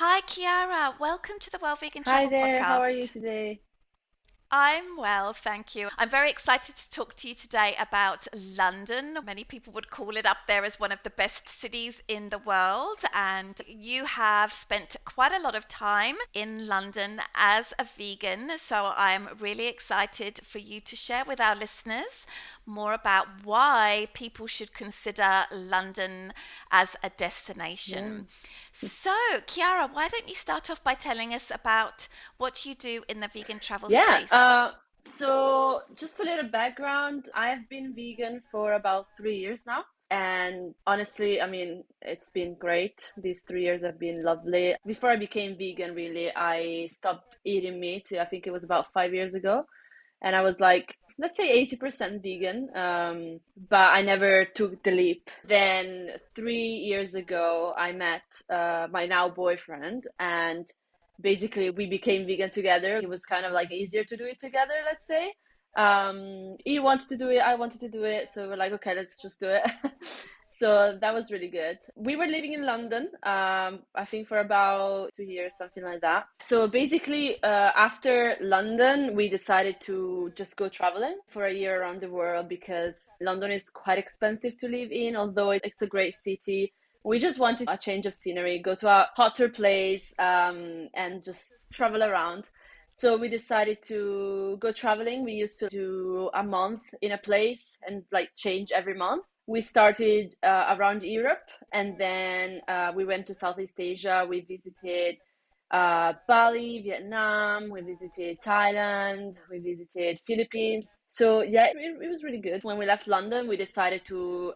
Hi, Chiara. Welcome to the Well Vegan Hi Travel there, how are you Podcast. today? I'm well, thank you. I'm very excited to talk to you today about London. Many people would call it up there as one of the best cities in the world, and you have spent quite a lot of time in London as a vegan. So I'm really excited for you to share with our listeners more about why people should consider London as a Yeah. destination. So, Chiara, why don't you start off by telling us about what you do in the vegan travel Yeah, space? so just a little background. I've been vegan for about 3 years now. And honestly, I mean, it's been great. These 3 years have been lovely. Before I became vegan, really, I stopped eating meat. I think it was about 5 years ago. And I was like, let's say 80% vegan. But I never took the leap. Then 3 years ago, I met my now boyfriend, and basically we became vegan together. It was kind of like easier to do it together, let's say. He wanted to do it, I wanted to do it, so we're like, okay, let's just do it. So that was really good. We were living in London, I think for about 2 years, something like that. So basically, after London, we decided to just go traveling for a year around the world because London is quite expensive to live in, although it's a great city. We just wanted a change of scenery, go to a hotter place, and just travel around. So we decided to go traveling. We used to do a month in a place and like change every month. We started around Europe, and then we went to Southeast Asia. We visited Bali, Vietnam, we visited Thailand, we visited Philippines. So yeah, it was really good. When we left London, we decided to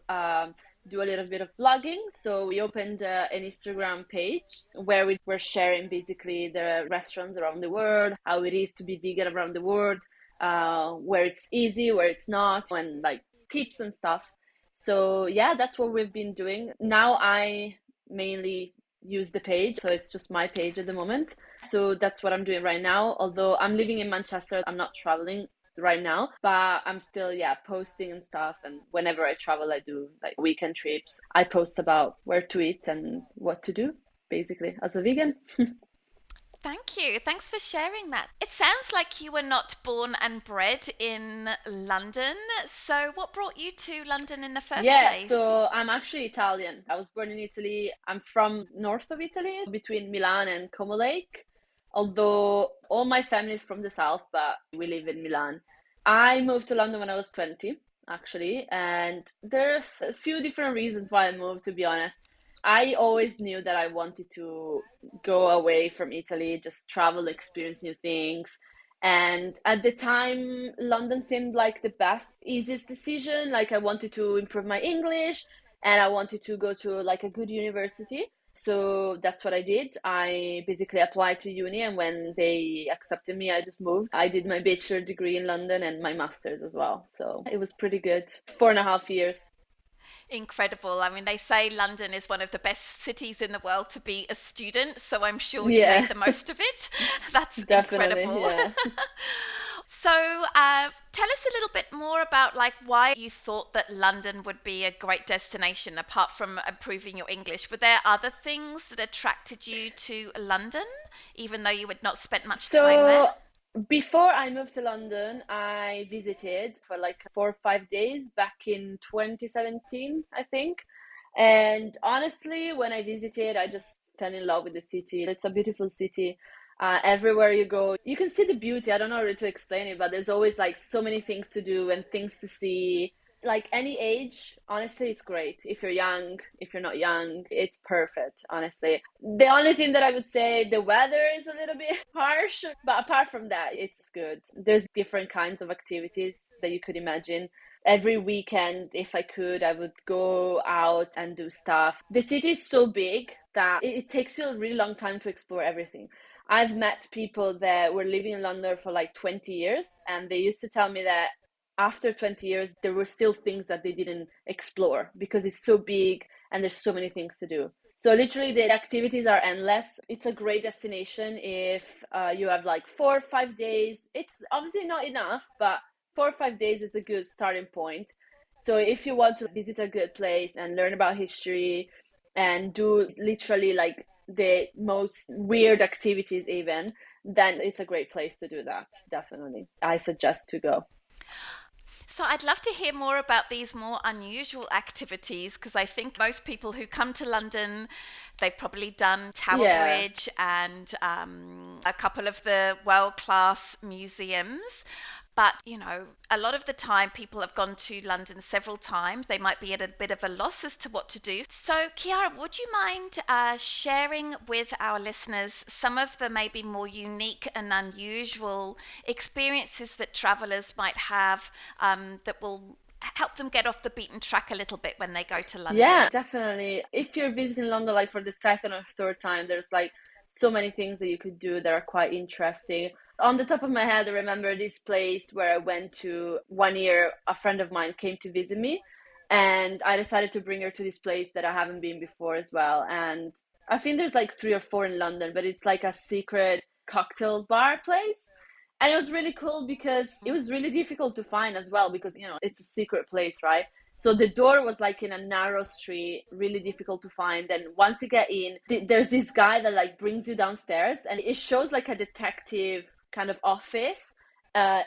do a little bit of blogging. So we opened an Instagram page where we were sharing basically the restaurants around the world, how it is to be vegan around the world, where it's easy, where it's not, and like tips and stuff. So yeah, that's what we've been doing. Now I mainly use the page, so it's just my page at the moment. So that's what I'm doing right now. Although I'm living in Manchester, I'm not traveling right now, but I'm still, yeah, posting and stuff. And whenever I travel, I do like weekend trips. I post about where to eat and what to do, basically, as a vegan. Thank you. Thanks for sharing that. It sounds like you were not born and bred in London. So, what brought you to London in the first Yeah, place? so I'm actually Italian. I was born in Italy. I'm from north of Italy, between Milan and Como Lake. Although all my family is from the south, but we live in Milan. I moved to London when I was 20, actually, and there's a few different reasons why I moved, to be honest. I always knew that I wanted to go away from Italy, just travel, experience new things. And at the time, London seemed like the best, easiest decision. Like I wanted to improve my English and I wanted to go to like a good university. So that's what I did. I basically applied to uni, and when they accepted me, I just moved. I did my bachelor degree in London and my master's as well. So it was pretty good. 4.5 years. Incredible. I mean, they say London is one of the best cities in the world to be a student, so I'm sure you Yeah, made the most of it. That's definitely. incredible. Yeah. So, tell us a little bit more about like why you thought that London would be a great destination apart from improving your English. Were there other things that attracted you to London, even though you had not spent much time there? So before I moved to London, I visited for like 4 or 5 days back in 2017, I think. And honestly, when I visited, I just fell in love with the city. It's a beautiful city. Everywhere you go, you can see the beauty. I don't know how to explain it, but there's always like so many things to do and things to see. Like any age, honestly, it's great. If you're young, if you're not young, it's perfect, honestly. The only thing that I would say, the weather is a little bit harsh, but apart from that, it's good. There's different kinds of activities that you could imagine. Every weekend, if I could, I would go out and do stuff. The city is so big that it takes you a really long time to explore everything. I've met people that were living in London for like 20 years, and they used to tell me that after 20 years, there were still things that they didn't explore because it's so big and there's so many things to do. So literally the activities are endless. It's a great destination if you have like 4 or 5 days. It's obviously not enough, but 4 or 5 days is a good starting point. So if you want to visit a good place and learn about history and do literally like the most weird activities even, then it's a great place to do that. Definitely. I suggest to go. So I'd love to hear more about these more unusual activities because I think most people who come to London, they've probably done Tower Yeah. Bridge and a couple of the world-class museums. But, a lot of the time people have gone to London several times. They might be at a bit of a loss as to what to do. So, Chiara, would you mind sharing with our listeners some of the maybe more unique and unusual experiences that travelers might have that will help them get off the beaten track a little bit when they go to Yeah, London? definitely. If you're visiting London like for the second or third time, there's like so many things that you could do that are quite interesting. On the top of my head, I remember this place where I went to one year. A friend of mine came to visit me, and I decided to bring her to this place that I haven't been before as well. And I think there's like three or four in London, but it's like a secret cocktail bar place. And it was really cool because it was really difficult to find as well because, it's a secret place, right? So the door was like in a narrow street, really difficult to find. And once you get in, there's this guy that like brings you downstairs, and it shows like a detective kind of office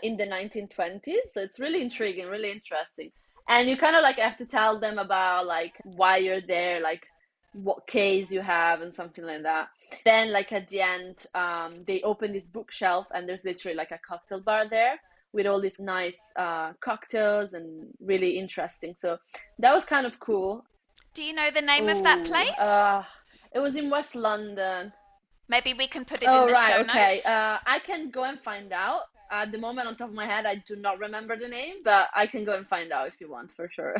in the 1920s. So it's really intriguing, really interesting. And you kind of like have to tell them about like why you're there, like what case you have and something like that. Then like at the end, they open this bookshelf and there's literally like a cocktail bar there with all these nice cocktails and really interesting. So that was kind of cool. Do you know the name of that Oh, place? it was in West London. Maybe we can put it in Oh, the right, show okay. notes. I can go and find out. At the moment, on top of my head, I do not remember the name, but I can go and find out if you want, for sure.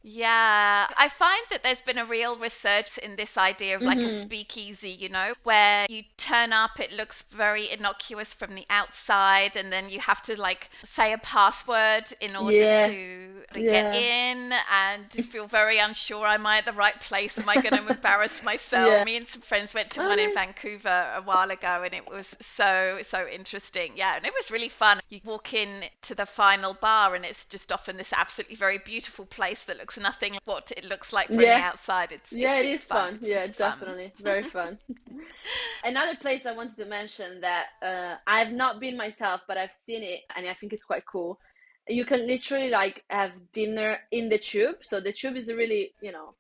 Yeah, I find that there's been a real research in this idea of like a Hmm. speakeasy, where you turn up, it looks very innocuous from the outside, and then you have to like say a password in order Yeah, to get yeah, in, and you feel very unsure. Am I at the right place? Am I going to embarrass myself? yeah. Me and some friends went to Oh, one in nice. Vancouver a while ago, and it was so, so interesting. Yeah, and it was really fun. You walk in to the final bar, and it's just often this absolutely very beautiful place that looks nothing like what it looks like from the Yeah, outside. It's yeah, it super is fun. fun. It's Yeah, super fun. definitely. Very fun. Another place I wanted to mention that I've not been myself, but I've seen it and I think it's quite cool. You can literally like have dinner in the tube. So the tube is a really,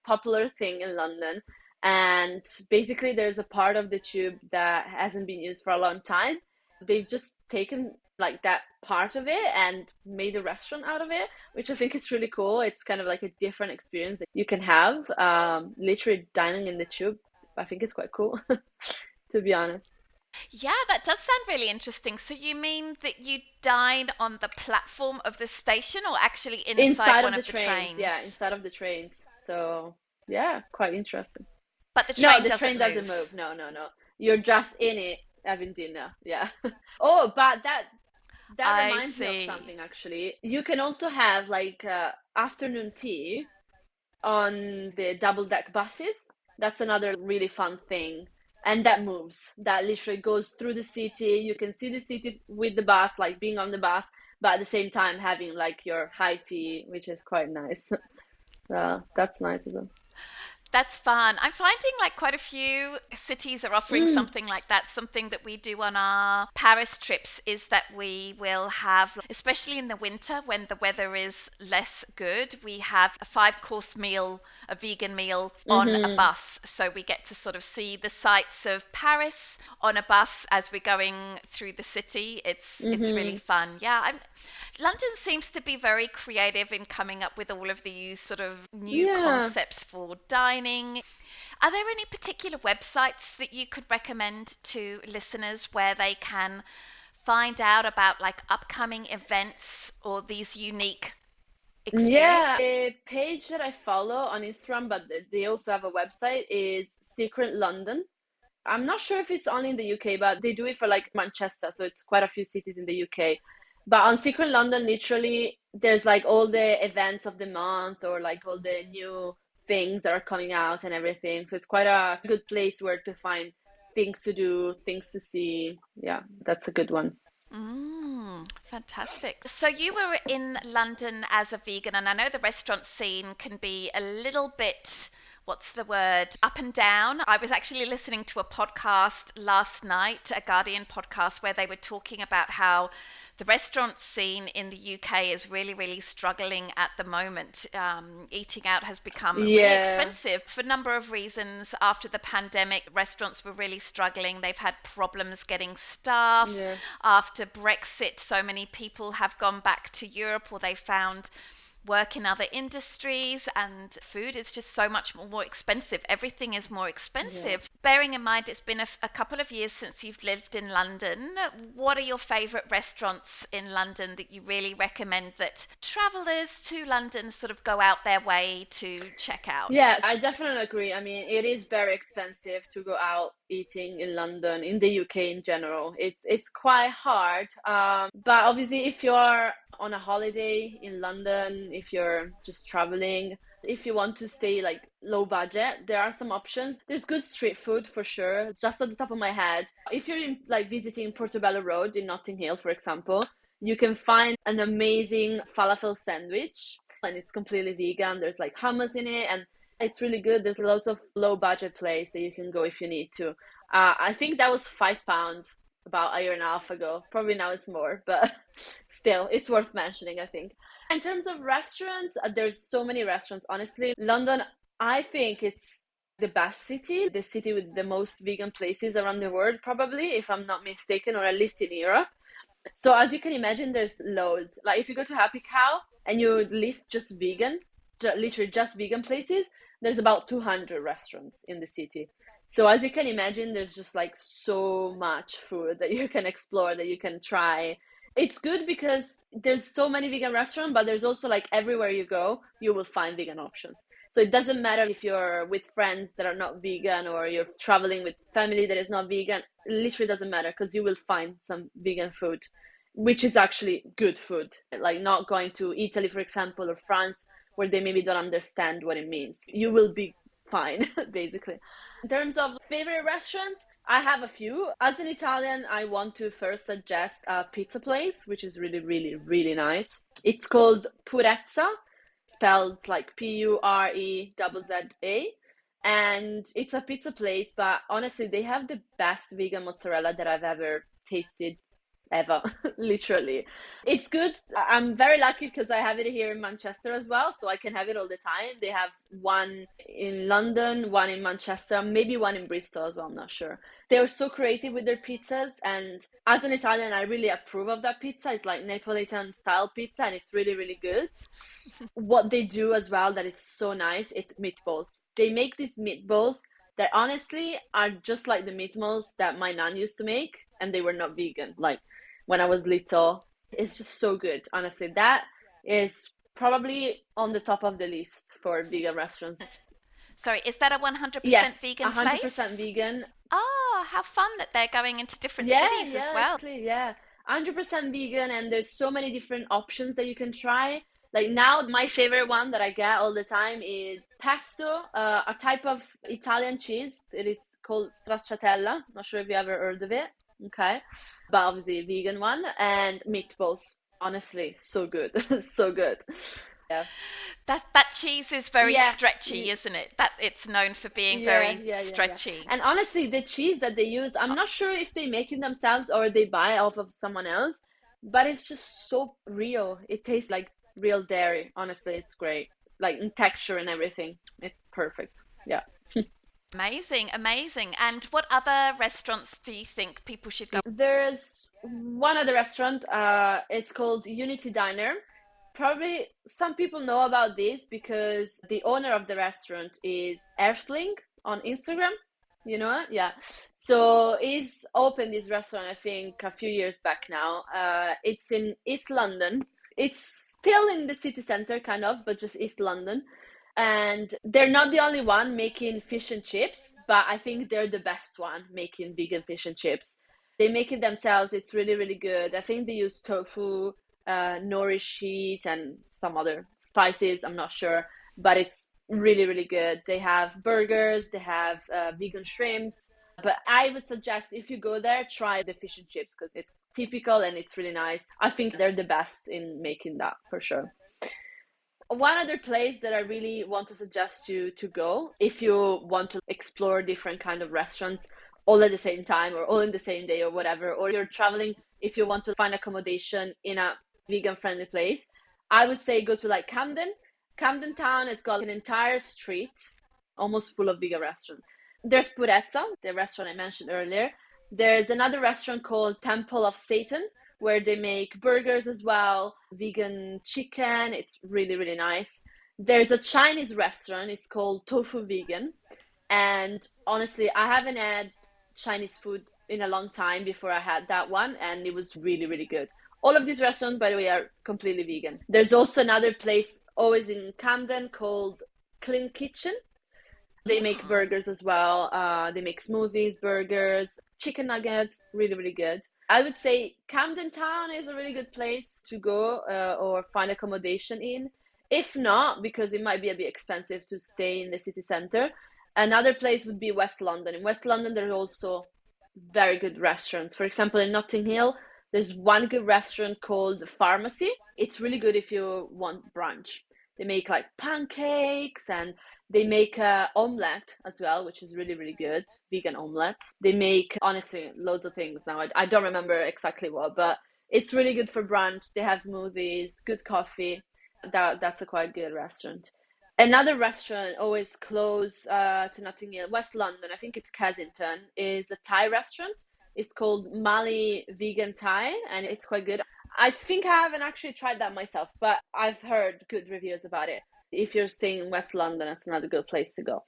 popular thing in London. And basically there's a part of the tube that hasn't been used for a long time. They've just taken like that part of it and made a restaurant out of it, which I think is really cool. It's kind of like a different experience that you can have, literally dining in the tube. I think it's quite cool, to be honest. Yeah, that does sound really interesting. So you mean that you dine on the platform of the station or actually inside Inside one of the of the trains, trains? yeah, inside of the trains. So, yeah, quite interesting. But the No, train the doesn't train doesn't move. move. No, no, no. You're just in it having dinner. Yeah. Oh, but that I reminds me of see. something actually. You can also have like afternoon tea on the double deck buses. That's another really fun thing. And that moves. That literally goes through the city. You can see the city with the bus, like being on the bus, but at the same time having like your high tea, which is quite nice. That's nice as well. That's fun. I'm finding like quite a few cities are offering Mm, something like that. Something that we do on our Paris trips is that we will have, especially in the winter when the weather is less good, we have a 5 course meal, a vegan meal on a mm-hmm, bus. So we get to sort of see the sights of Paris on a bus as we're going through the city. It's really mm-hmm. fun. Yeah, London seems to be very creative in coming up with all of these sort of new Yeah. concepts for dining. Are there any particular websites that you could recommend to listeners where they can find out about like upcoming events or these unique Yeah, experiences? the page that I follow on Instagram, but they also have a website, is Secret London. I'm not sure if it's only in the UK, but they do it for like Manchester, so it's quite a few cities in the UK. But on Secret London, literally, there's like all the events of the month or like all the new things that are coming out and everything. So it's quite a good place where to find things to do, things to see. Yeah, that's a good one. Fantastic. So you were in London as a vegan, and I know the restaurant scene can be a little bit what's the word, up and down. I was actually listening to a podcast last night, a Guardian podcast, where they were talking about how the restaurant scene in the UK is really, really struggling at the moment. Eating out has become really Yeah, expensive for a number of reasons. After the pandemic, restaurants were really struggling. They've had problems getting staff. yeah, After Brexit, so many people have gone back to Europe, or they found work in other industries, and food is just so much more expensive. Everything is more yeah. expensive. Bearing in mind it's been a couple of years since you've lived in London, what are your favorite restaurants in London that you really recommend that travelers to London sort of go out their way to check out? Yeah, I definitely agree. I mean, it is very expensive to go out eating in London, in the UK in general. It's quite hard. But obviously, if you are on a holiday in London, if you're just traveling, if you want to stay like low budget, there are some options. There's good street food for sure. Just at the top of my head, if you're in like visiting Portobello Road in Notting Hill, for example, you can find an amazing falafel sandwich, and it's completely vegan. There's like hummus in it, and it's really good. There's lots of low budget place that you can go if you need to. I think that was £5 about a year and a half ago. Probably now it's more, but still, it's worth mentioning, I think. In terms of restaurants, there's so many restaurants. Honestly, London, I think it's the best city, the city with the most vegan places around the world, probably, if I'm not mistaken, or at least in Europe. So as you can imagine, there's loads. Like if you go to Happy Cow and you list just vegan, literally just vegan places, there's about 200 restaurants in the city. So as you can imagine, there's just like so much food that you can explore, that you can try. It's good because there's so many vegan restaurants, but there's also like everywhere you go, you will find vegan options. So it doesn't matter if you're with friends that are not vegan or you're traveling with family that is not vegan. It literally doesn't matter because you will find some vegan food, which is actually good food. Like not going to Italy, for example, or France, where they maybe don't understand what it means. You will be fine, basically. In terms of favorite restaurants, I have a few. As an Italian, I want to first suggest a pizza place, which is really, really, really nice. It's called Purezza, spelled like Purezza. And it's a pizza place, but honestly, they have the best vegan mozzarella that I've ever tasted ever. Literally, it's good. I'm very lucky because I have it here in Manchester as well, so I can have it all the time. They have one in London, one in Manchester, maybe one in Bristol as well, I'm not sure. They are so creative with their pizzas, and as an Italian, I really approve of that pizza. It's like Neapolitan style pizza, and it's really, really good. What they do as well that it's so nice, it's meatballs. They make these meatballs that honestly are just like the meatballs that my nan used to make, and they were not vegan. Like when I was little, it's just so good. Honestly, that is probably on the top of the list for vegan restaurants. Sorry, is that a 100% Yes, vegan 100% place? vegan. Oh, how fun that they're going into different Yeah, cities as yeah, well. exactly. Yeah. 100% vegan, and there's so many different options that you can try. Like now, my favorite one that I get all the time is pesto, a type of Italian cheese. It's called stracciatella. Not sure if you ever heard of it. Okay. But obviously, a vegan one, and meatballs. Honestly, so good. So good. Yeah. That cheese is very Yeah. stretchy, isn't it? That it's known for being Yeah, very yeah, yeah, yeah. stretchy. And honestly, the cheese that they use, I'm not sure if they make it themselves or they buy off of someone else, but it's just so real. It tastes like real dairy. Honestly, it's great. Like in texture and everything. It's perfect. Yeah. Amazing, amazing. And what other restaurants do you think people should go? There's one other restaurant, it's called Unity Diner. Probably some people know about this because the owner of the restaurant is Earthling on Instagram. You know it? Yeah. So he's opened this restaurant, I think, a few years back now. It's in East London. It's still in the city center, kind of, but just East London. And they're not the only one making fish and chips, but I think they're the best one making vegan fish and chips. They make it themselves. It's really, really good. I think they use tofu, nori sheet, and some other spices. I'm not sure, but it's really, really good. They have burgers, they have vegan shrimps. But I would suggest if you go there, try the fish and chips because it's typical and it's really nice. I think they're the best in making that for sure. One other place that I really want to suggest you to go if you want to explore different kind of restaurants all at the same time or all in the same day or whatever, or you're traveling, if you want to find accommodation in a vegan friendly place, I would say go to like Camden. Camden Town has got an entire street almost full of vegan restaurants. There's Purezza, the restaurant I mentioned earlier. There's another restaurant called Temple of Satan, where they make burgers as well, vegan chicken. It's really, really nice. There's a Chinese restaurant, it's called Tofu Vegan. And honestly, I haven't had Chinese food in a long time before I had that one, and it was really, really good. All of these restaurants, by the way, are completely vegan. There's also another place always in Camden called Clean Kitchen. They make Mm. burgers as well. They make smoothies, burgers, chicken nuggets, really, really good. I would say Camden Town is a really good place to go or find accommodation in. If not, because it might be a bit expensive to stay in the city center, another place would be West London. In West London, there's also very good restaurants. For example, in Notting Hill, there's one good restaurant called Pharmacy. It's really good if you want brunch. They make like pancakes and they make omelette as well, which is really, really good. Vegan omelette. They make, honestly, loads of things now. I don't remember exactly what, but it's really good for brunch. They have smoothies, good coffee. That's a quite good restaurant. Another restaurant always close to Notting Hill, West London, I think it's Kensington, is a Thai restaurant. It's called Mali Vegan Thai, and it's quite good. I think I haven't actually tried that myself, but I've heard good reviews about it. If you're staying in West London, that's another good place to go.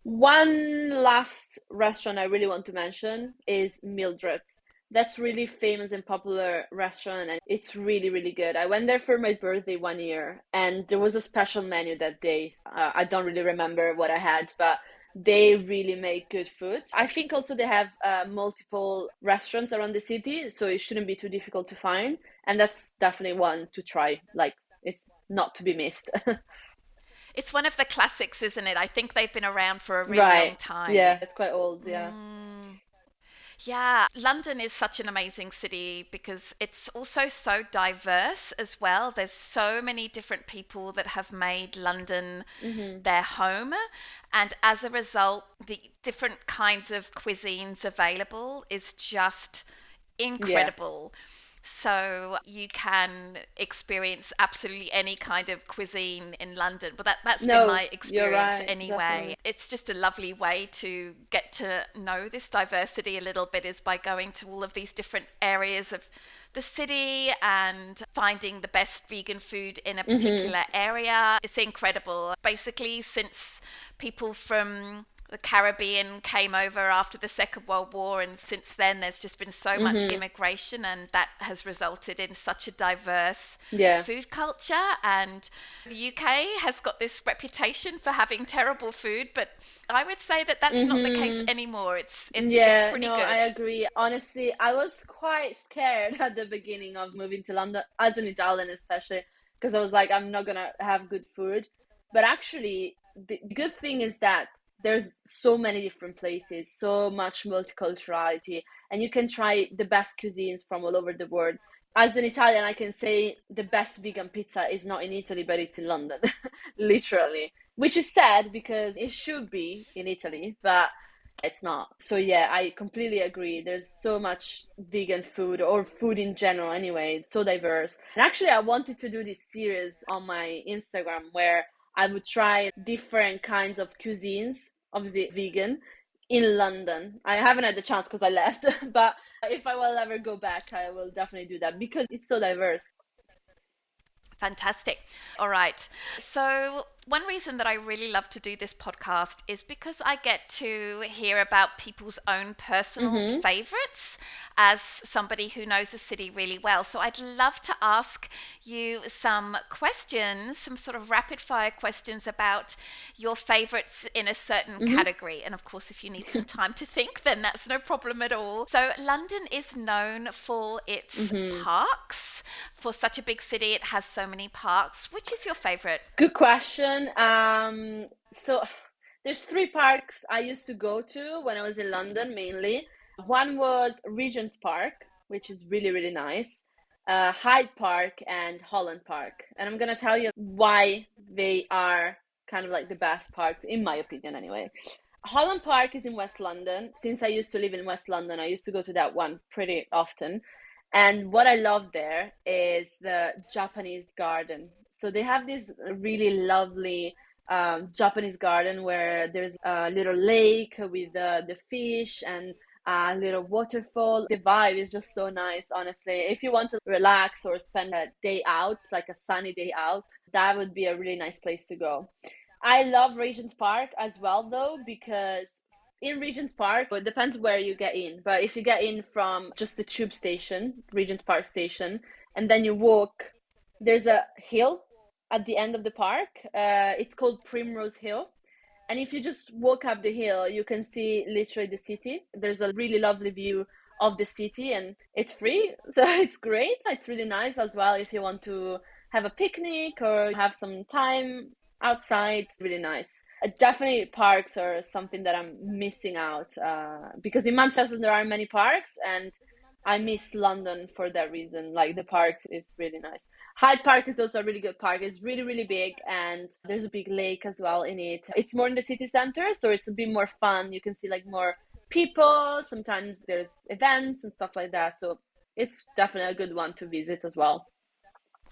One last restaurant I really want to mention is Mildred's. That's really famous and popular restaurant, and it's really, really good. I went there for my birthday one year, and there was a special menu that day. I don't really remember what I had, but they really make good food. I think also they have multiple restaurants around the city, so it shouldn't be too difficult to find. And that's definitely one to try. Like, it's not to be missed. It's one of the classics, isn't it? I think they've been around for a really long Right. Yeah, time. it's quite old. Yeah. Mm. Yeah, London is such an amazing city because it's also so diverse as well. There's so many different people that have made London Hmm. their home. And as a result, the different kinds of cuisines available is just Yeah. incredible. So you can experience absolutely any kind of cuisine in London. But that's been No, my you're experience right. anyway. Definitely. It's just a lovely way to get to know this diversity a little bit is by going to all of these different areas of the city and finding the best vegan food in a Hmm. particular area. It's incredible. Basically, since people from the Caribbean came over after the Second World War, and since then there's just been so much Hmm. immigration, and that has resulted in such a diverse Yeah. food culture. And the UK has got this reputation for having terrible food, but I would say that that's not the case Hmm. anymore. It's Yeah, pretty no, I good. agree. Honestly, I was quite scared at the beginning of moving to London, as an Italian especially, because I was like, I'm not gonna have good food. But actually, the good thing is that there's so many different places, so much multiculturality, and you can try the best cuisines from all over the world. As an Italian, I can say the best vegan pizza is not in Italy, but it's in London, literally. Which is sad because it should be in Italy, but it's not. So yeah, I completely agree. There's so much vegan food or food in general anyway. It's so diverse. And actually I wanted to do this series on my Instagram where I would try different kinds of cuisines, obviously vegan, in London. I haven't had the chance because I left, but if I will ever go back, I will definitely do that because it's so diverse. Fantastic. All right. So, one reason that I really love to do this podcast is because I get to hear about people's own personal Mm-hmm. favorites as somebody who knows the city really well. So, I'd love to ask you some questions, some sort of rapid fire questions about your favorites in a certain Mm-hmm. category. And of course, if you need some time to think, then that's no problem at all. So, London is known for its Mm-hmm. parks. For such a big city, it has so many parks. Which is your favorite? Good question. So there's three parks I used to go to when I was in London mainly. One was Regent's Park, which is really, really nice. Hyde Park and Holland Park. And I'm gonna tell you why they are kind of like the best parks, in my opinion, anyway. Holland Park is in West London. Since I used to live in West London, I used to go to that one pretty often. And what I love there is the Japanese garden. So they have this really lovely Japanese garden where there's a little lake with the fish and a little waterfall. The vibe is just so nice, honestly. If you want to relax or spend a day out, like a sunny day out, that would be a really nice place to go. I love Regent's Park as well, though, because in Regent's Park, it depends where you get in. But if you get in from just the tube station, Regent's Park station, and then you walk, there's a hill at the end of the park. It's called Primrose Hill. And if you just walk up the hill, you can see literally the city. There's a really lovely view of the city, and it's free. So it's great. It's really nice as well if you want to have a picnic or have some time outside. Really nice. Definitely parks are something that I'm missing out because in Manchester there are many parks, and I miss London for that reason. Like the parks is really nice. Hyde Park is also a really good park. It's really, really big, and there's a big lake as well in it. It's more in the city center, so it's a bit more fun. You can see like more people. Sometimes there's events and stuff like that. So it's definitely a good one to visit as well.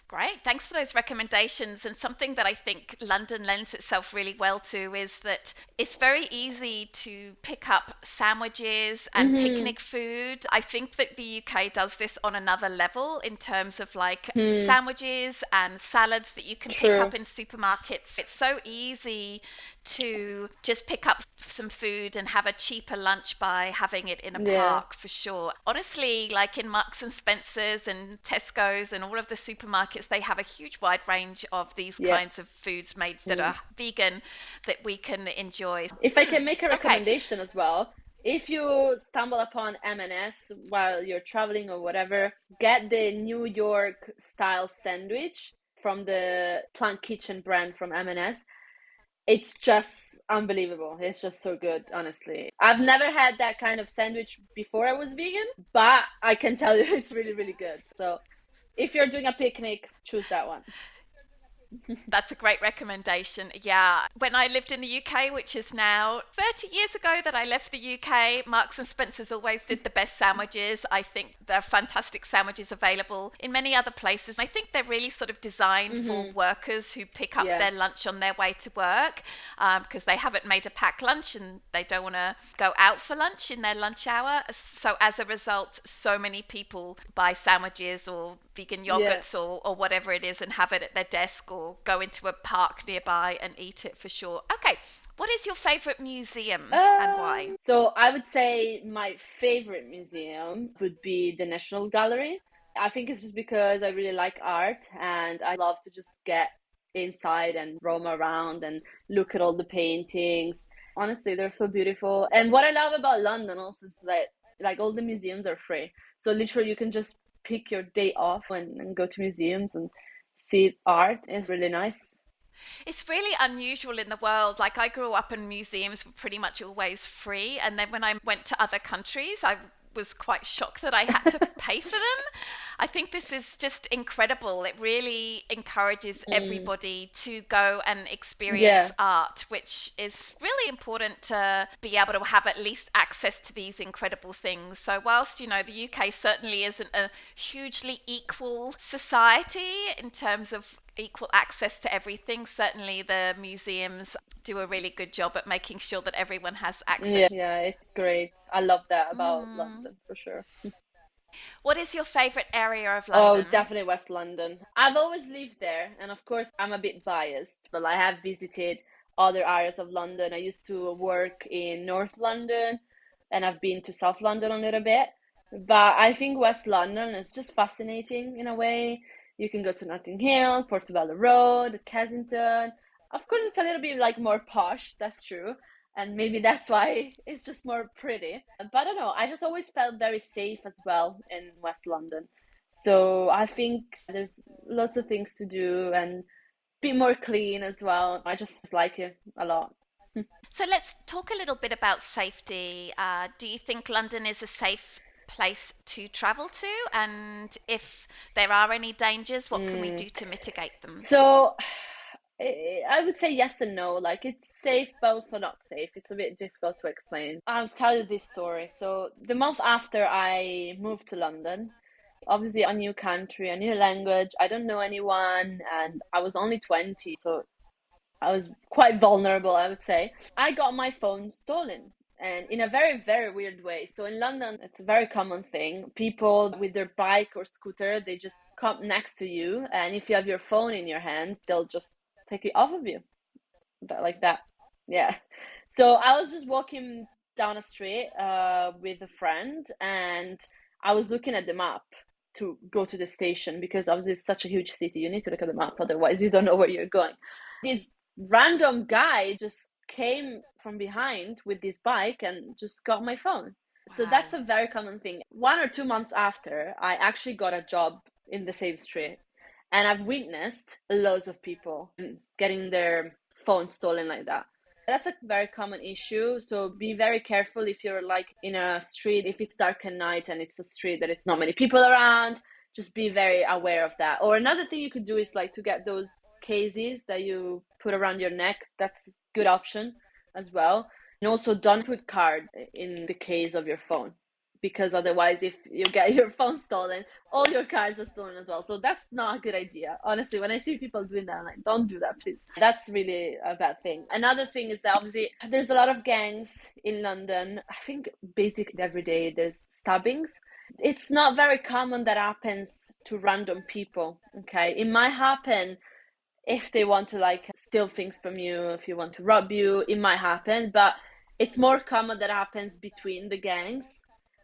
Great. Thanks for those recommendations. And something that I think London lends itself really well to is that it's very easy to pick up sandwiches and Mm-hmm. picnic food. I think that the UK does this on another level in terms of like Hmm. sandwiches and salads that you can pick True. up in supermarkets. It's so easy to just pick up some food and have a cheaper lunch by having it in a Yeah. park for sure. Honestly, like in Marks and Spencer's and Tesco's and all of the supermarkets, they have a huge wide range of these Yeah. kinds of foods made that Hmm. are vegan that we can enjoy. If I can make a Okay. recommendation as well, if you stumble upon M&S while you're traveling or whatever, get the New York style sandwich from the Plant Kitchen brand from M&S. It's just unbelievable. It's just so good, honestly. I've never had that kind of sandwich before I was vegan, but I can tell you it's really, really good. So if you're doing a picnic, choose that one. That's a great recommendation. Yeah. When I lived in the UK, which is now 30 years ago that I left the UK, Marks and Spencer's always did the best sandwiches. I think there are fantastic sandwiches available in many other places. I think they're really sort of designed for Hmm. workers who pick up Yeah. their lunch on their way to work because they haven't made a packed lunch and they don't want to go out for lunch in their lunch hour. So as a result, so many people buy sandwiches or vegan Yeah. yogurts or whatever it is and have it at their desk or go into a park nearby and eat it for sure. Okay, what is your favorite museum and why? So I would say my favorite museum would be the National Gallery. I think it's just because I really like art and I love to just get inside and roam around and look at all the paintings. Honestly, they're so beautiful. And what I love about London also is that like all the museums are free. So literally you can just pick your day off and go to museums and see art. It's really nice. It's really unusual in the world. Like I grew up and museums were pretty much always free. And then when I went to other countries, I was quite shocked that I had to pay for them. I think this is just incredible. It really encourages Mm, everybody to go and yeah. experience art, which is really important to be able to have at least access to these incredible things. So, whilst, the UK certainly isn't a hugely equal society in terms of equal access to everything, certainly the museums do a really good job at making sure that everyone has Yeah, access. yeah, it's great. I love that about Mm. London for sure. What is your favorite area of Oh, London? definitely West London. I've always lived there, and of course, I'm a bit biased, but I have visited other areas of London. I used to work in North London, and I've been to South London a little bit. But I think West London is just fascinating in a way. You can go to Notting Hill, Portobello Road, Kensington. Of course, it's a little bit like more posh, that's true. And maybe that's why it's just more pretty. But I don't know, I just always felt very safe as well in West London. So I think there's lots of things to do and be more clean as well. I just like it a lot. So let's talk a little bit about safety. Do you think London is a safe place to travel to? And if there are any dangers, what can we Mm. do to mitigate them? So I would say yes and no. Like it's safe, but also not safe. It's a bit difficult to explain. I'll tell you this story. So the month after I moved to London, obviously a new country, a new language, I don't know anyone, and I was only 20, so I was quite vulnerable, I would say. I got my phone stolen. And in a very, very weird way. So in London, it's a very common thing. People with their bike or scooter, they just come next to you. And if you have your phone in your hands, they'll just take it off of you. Like that. Yeah. So I was just walking down a street with a friend, and I was looking at the map to go to the station because obviously it's such a huge city. You need to look at the map, otherwise you don't know where you're going. This random guy just came from behind with this bike and just got my phone. So Wow. that's a very common thing. 1 or 2 months after, I actually got a job in the same street. And I've witnessed loads of people getting their phone stolen like that. That's a very common issue. So be very careful if you're like in a street, if it's dark at night and it's a street that it's not many people around, just be very aware of that. Or another thing you could do is like to get those cases that you put around your neck. That's a good option as well. And also don't put card in the case of your phone, because otherwise if you get your phone stolen, all your cards are stolen as well. So that's not a good idea. Honestly, when I see people doing that, I'm like, don't do that, please. That's really a bad thing. Another thing is that obviously there's a lot of gangs in London. I think basically every day there's stabbings. It's not very common that happens to random people, okay? It might happen if they want to like steal things from you, if you want to rob you, it might happen, but it's more common that happens between the gangs.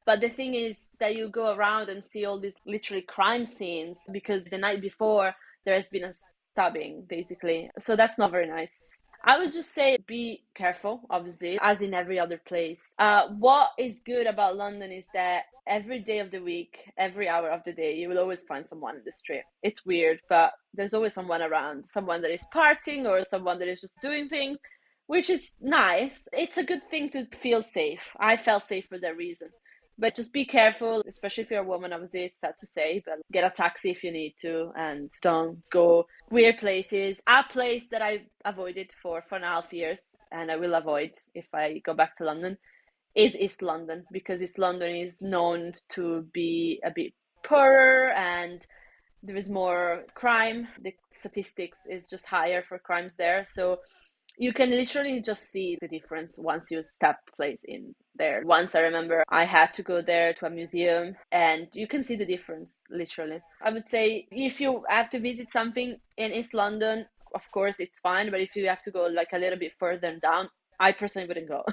But the thing is that you go around and see all these literally crime scenes because the night before there has been a stabbing, basically. So that's not very nice. I would just say be careful, obviously, as in every other place. What is good about London is that every day of the week, every hour of the day, you will always find someone in the street. It's weird, but there's always someone around, someone that is partying or someone that is just doing things, which is nice. It's a good thing to feel safe. I felt safe for that reason. But just be careful, especially if you're a woman. Obviously, it's sad to say, but get a taxi if you need to, and don't go weird places. A place that I avoided for 4.5 years, and I will avoid if I go back to London, is East London, because East London is known to be a bit poorer and there is more crime. The statistics is just higher for crimes there. So you can literally just see the difference once you step place in there. Once I remember I had to go there to a museum and you can see the difference literally. I would say if you have to visit something in East London, of course it's fine, but if you have to go like a little bit further down, I personally wouldn't go.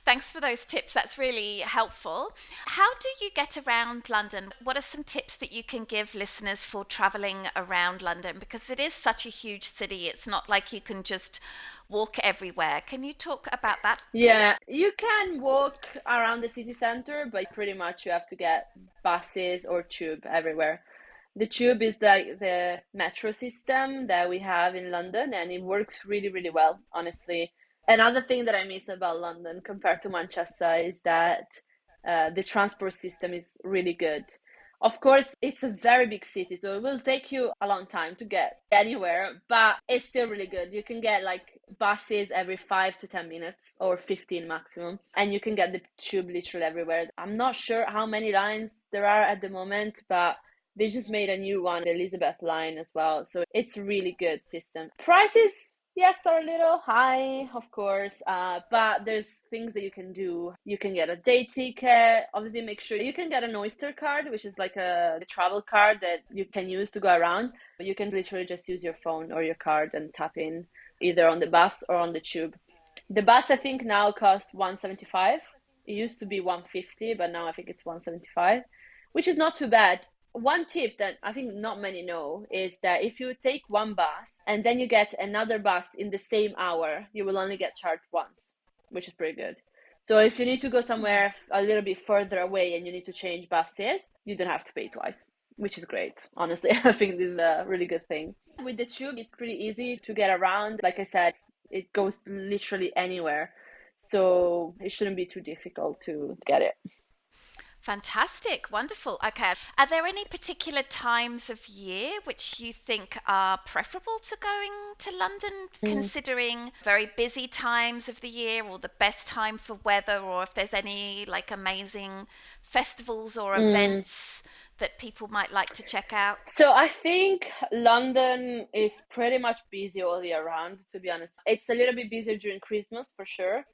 Thanks for those tips. That's really helpful. How do you get around London? What are some tips that you can give listeners for traveling around London? Because it is such a huge city. It's not like you can just walk everywhere. Can you talk about that, Yeah, please? you can walk around the city center, but pretty much you have to get buses or tube everywhere. The tube is the metro system that we have in London, and it works really, really well, honestly. Another thing that I miss about London compared to Manchester is that the transport system is really good. Of course, it's a very big city, so it will take you a long time to get anywhere, but it's still really good. You can get like buses every 5 to 10 minutes or 15 maximum, and you can get the tube literally everywhere. I'm not sure how many lines there are at the moment, but they just made a new one, the Elizabeth line as well. So it's a really good system. Prices, yes, are a little high, of course, but there's things that you can do. You can get a day ticket. Obviously, make sure you can get an Oyster card, which is like a travel card that you can use to go around. You can literally just use your phone or your card and tap in either on the bus or on the tube. The bus, I think, now costs 175. It used to be 150, but now I think it's 175, which is not too bad. One tip that I think not many know is that if you take one bus and then you get another bus in the same hour, you will only get charged once, which is pretty good. So if you need to go Hmm. somewhere a little bit further away and you need to change buses, you don't have to pay twice, which is great. Honestly, I think this is a really good thing. With the tube, it's pretty easy to get around. Like I said, it goes literally anywhere. So it shouldn't be too difficult to get it. Fantastic, wonderful. Okay. Are there any particular times of year which you think are preferable to going to London, Mm. considering very busy times of the year or the best time for weather, or if there's any like amazing festivals or Mm. events that people might like to check out? So I think London is pretty much busy all year round, to be honest. It's a little bit busier during Christmas for sure,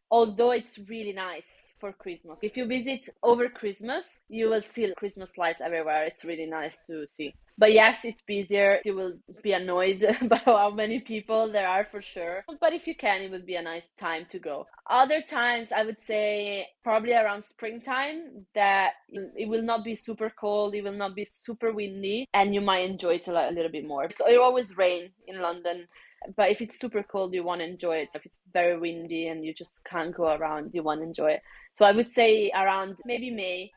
although it's really nice for Christmas. If you visit over Christmas, you will see Christmas lights everywhere. It's really nice to see. But yes, it's busier. You will be annoyed by how many people there are for sure. But if you can, it would be a nice time to go. Other times, I would say probably around springtime, that it will not be super cold, it will not be super windy, and you might enjoy it a little bit more. It always rain in London, but if it's super cold, you want to enjoy it. If it's very windy and you just can't go around, you want to enjoy it. So I would say around maybe May.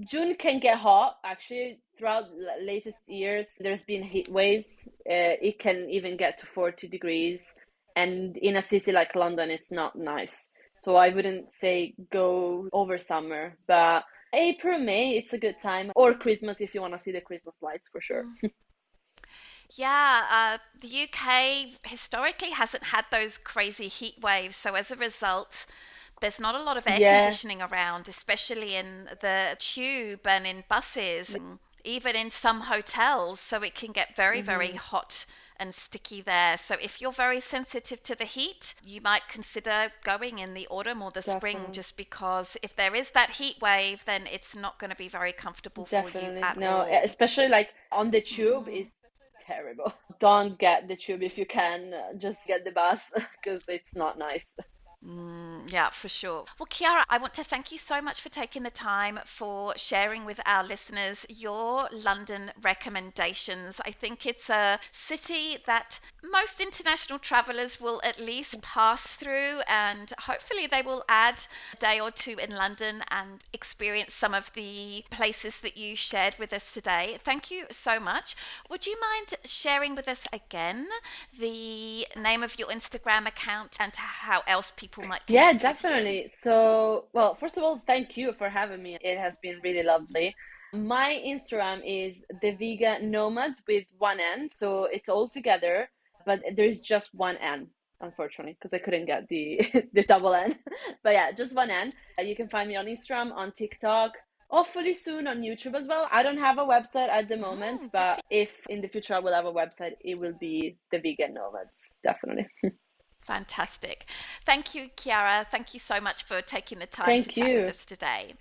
June can get hot. Actually, throughout latest years, there's been heat waves. It can even get to 40 degrees, and in a city like London, it's not nice. So I wouldn't say go over summer, but April, May, it's a good time. Or Christmas if you want to see the Christmas lights for sure. Yeah, the UK historically hasn't had those crazy heat waves, so as a result, there's not a lot of air Yeah. conditioning around, especially in the tube and in buses and even in some hotels. So it can get very, very Hmm. hot and sticky there. So if you're very sensitive to the heat, you might consider going in the autumn or the spring, Definitely. just because if there is that heat wave, then it's not going to be very comfortable for you Definitely. at No, all. especially like on the tube Mhm. is terrible. Don't get the tube if you can. Just get the bus because it's not nice. Yeah, for sure. Well, Chiara, I want to thank you so much for taking the time for sharing with our listeners your London recommendations. I think it's a city that most international travelers will at least pass through, and hopefully they will add a day or two in London and experience some of the places that you shared with us today. Thank you so much. Would you mind sharing with us again the name of your Instagram account and how else people might Yeah, connect with you? definitely. So, well, first of all, thank you for having me. It has been really lovely. My Instagram is the vegan nomads with one N, so it's all together, but there's just one N, unfortunately, because I couldn't get the the double N. But yeah, just one N. You can find me on Instagram, on TikTok, hopefully soon on YouTube as well. I don't have a website at the moment, Good for but if in the future I will have a website, it will be the vegan nomads, definitely. Fantastic. Thank you, Chiara. Thank you so much for taking the time to Thank chat with you. us today.